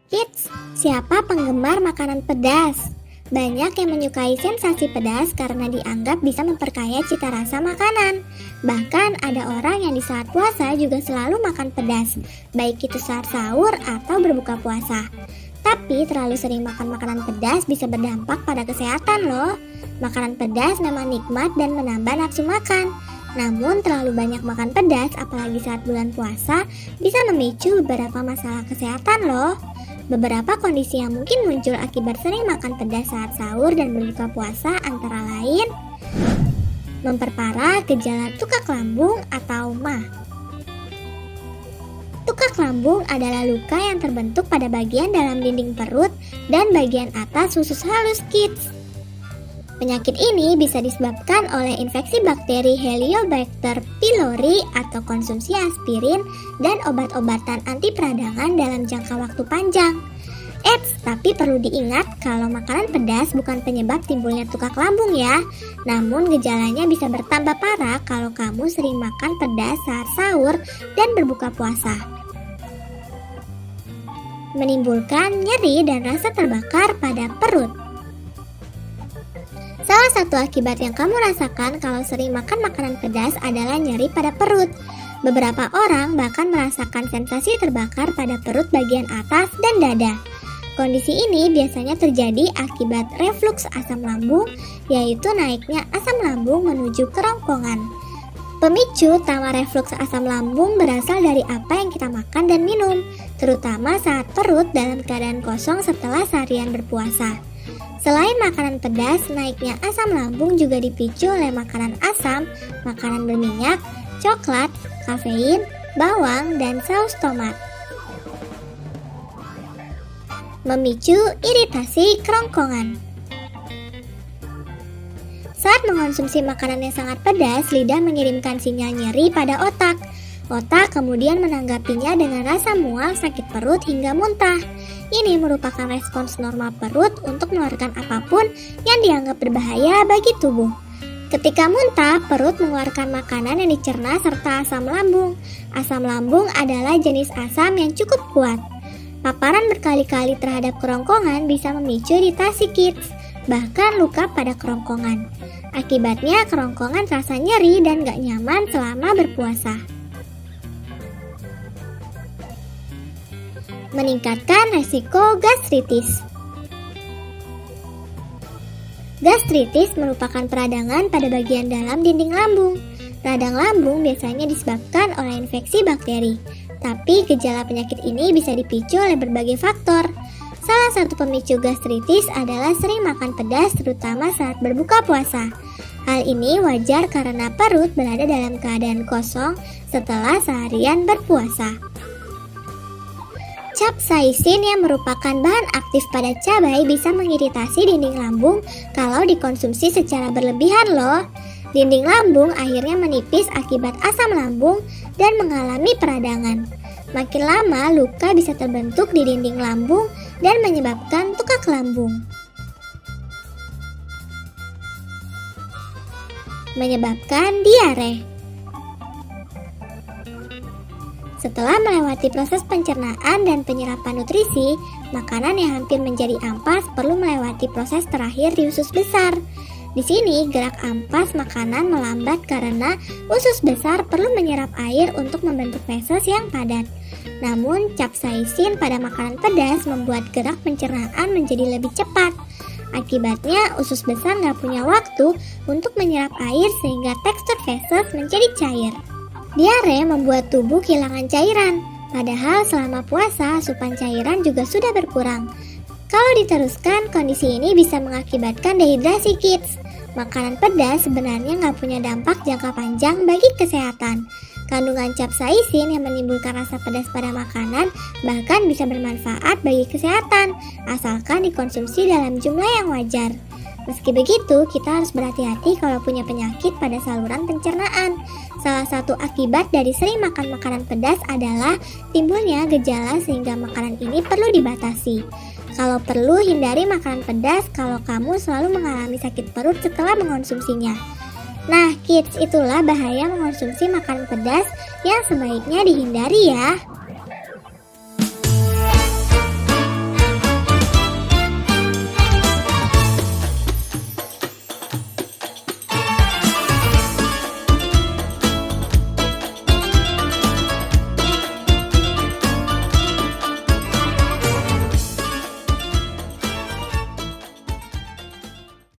Hits, siapa penggemar makanan pedas? Banyak yang menyukai sensasi pedas karena dianggap bisa memperkaya cita rasa makanan. Bahkan ada orang yang di saat puasa juga selalu makan pedas, baik itu saat sahur atau berbuka puasa. Tapi terlalu sering makan makanan pedas bisa berdampak pada kesehatan loh. Makanan pedas memang nikmat dan menambah nafsu makan. Namun terlalu banyak makan pedas apalagi saat bulan puasa bisa memicu beberapa masalah kesehatan loh. Beberapa kondisi yang mungkin muncul akibat sering makan pedas saat sahur dan berbuka puasa antara lain memperparah gejala tukak lambung atau MAH. Tukak lambung adalah luka yang terbentuk pada bagian dalam dinding perut dan bagian atas usus halus kids. Penyakit ini bisa disebabkan oleh infeksi bakteri Heliobacter pylori atau konsumsi aspirin dan obat-obatan anti peradangan dalam jangka waktu panjang. Tapi perlu diingat kalau makanan pedas bukan penyebab timbulnya tukak lambung ya. Namun gejalanya bisa bertambah parah kalau kamu sering makan pedas saat sahur dan berbuka puasa. Menimbulkan nyeri dan rasa terbakar pada perut. Salah satu akibat yang kamu rasakan kalau sering makan makanan pedas adalah nyeri pada perut. Beberapa orang bahkan merasakan sensasi terbakar pada perut bagian atas dan dada. Kondisi ini biasanya terjadi akibat refluks asam lambung, yaitu naiknya asam lambung menuju kerongkongan. Pemicu utama refluks asam lambung berasal dari apa yang kita makan dan minum, terutama saat perut dalam keadaan kosong setelah seharian berpuasa. Selain makanan pedas, naiknya asam lambung juga dipicu oleh makanan asam, makanan berminyak, coklat, kafein, bawang, dan saus tomat. Memicu iritasi kerongkongan. Saat mengonsumsi makanan yang sangat pedas, lidah mengirimkan sinyal nyeri pada otak. Otak kemudian menanggapinya dengan rasa mual, sakit perut, hingga muntah. Ini merupakan respons normal perut untuk mengeluarkan apapun yang dianggap berbahaya bagi tubuh. Ketika muntah, perut mengeluarkan makanan yang dicerna serta asam lambung. Asam lambung adalah jenis asam yang cukup kuat. Paparan berkali-kali terhadap kerongkongan bisa memicu iritasi kids, bahkan luka pada kerongkongan. Akibatnya kerongkongan terasa nyeri dan gak nyaman selama berpuasa. Meningkatkan resiko gastritis. Gastritis merupakan peradangan pada bagian dalam dinding lambung. Radang lambung biasanya disebabkan oleh infeksi bakteri, tapi gejala penyakit ini bisa dipicu oleh berbagai faktor. Salah satu pemicu gastritis adalah sering makan pedas terutama saat berbuka puasa. Hal ini wajar karena perut berada dalam keadaan kosong setelah seharian berpuasa. Capsaicin yang merupakan bahan aktif pada cabai bisa mengiritasi dinding lambung kalau dikonsumsi secara berlebihan loh. Dinding lambung akhirnya menipis akibat asam lambung dan mengalami peradangan. Makin lama luka bisa terbentuk di dinding lambung dan menyebabkan tukak lambung. Menyebabkan diare. Setelah melewati proses pencernaan dan penyerapan nutrisi, makanan yang hampir menjadi ampas perlu melewati proses terakhir di usus besar. Di sini, gerak ampas makanan melambat karena usus besar perlu menyerap air untuk membentuk feses yang padat. Namun, capsaicin pada makanan pedas membuat gerak pencernaan menjadi lebih cepat. Akibatnya, usus besar nggak punya waktu untuk menyerap air sehingga tekstur feses menjadi cair. Diare membuat tubuh kehilangan cairan, padahal selama puasa asupan cairan juga sudah berkurang. Kalau diteruskan, kondisi ini bisa mengakibatkan dehidrasi kids. Makanan pedas sebenarnya nggak punya dampak jangka panjang bagi kesehatan. Kandungan capsaicin yang menimbulkan rasa pedas pada makanan bahkan bisa bermanfaat bagi kesehatan, asalkan dikonsumsi dalam jumlah yang wajar. Meski begitu, kita harus berhati-hati kalau punya penyakit pada saluran pencernaan. Salah satu akibat dari sering makan makanan pedas adalah timbulnya gejala sehingga makanan ini perlu dibatasi. Kalau perlu, hindari makanan pedas kalau kamu selalu mengalami sakit perut setelah mengonsumsinya. Nah, kids, itulah bahaya mengonsumsi makanan pedas yang sebaiknya dihindari ya.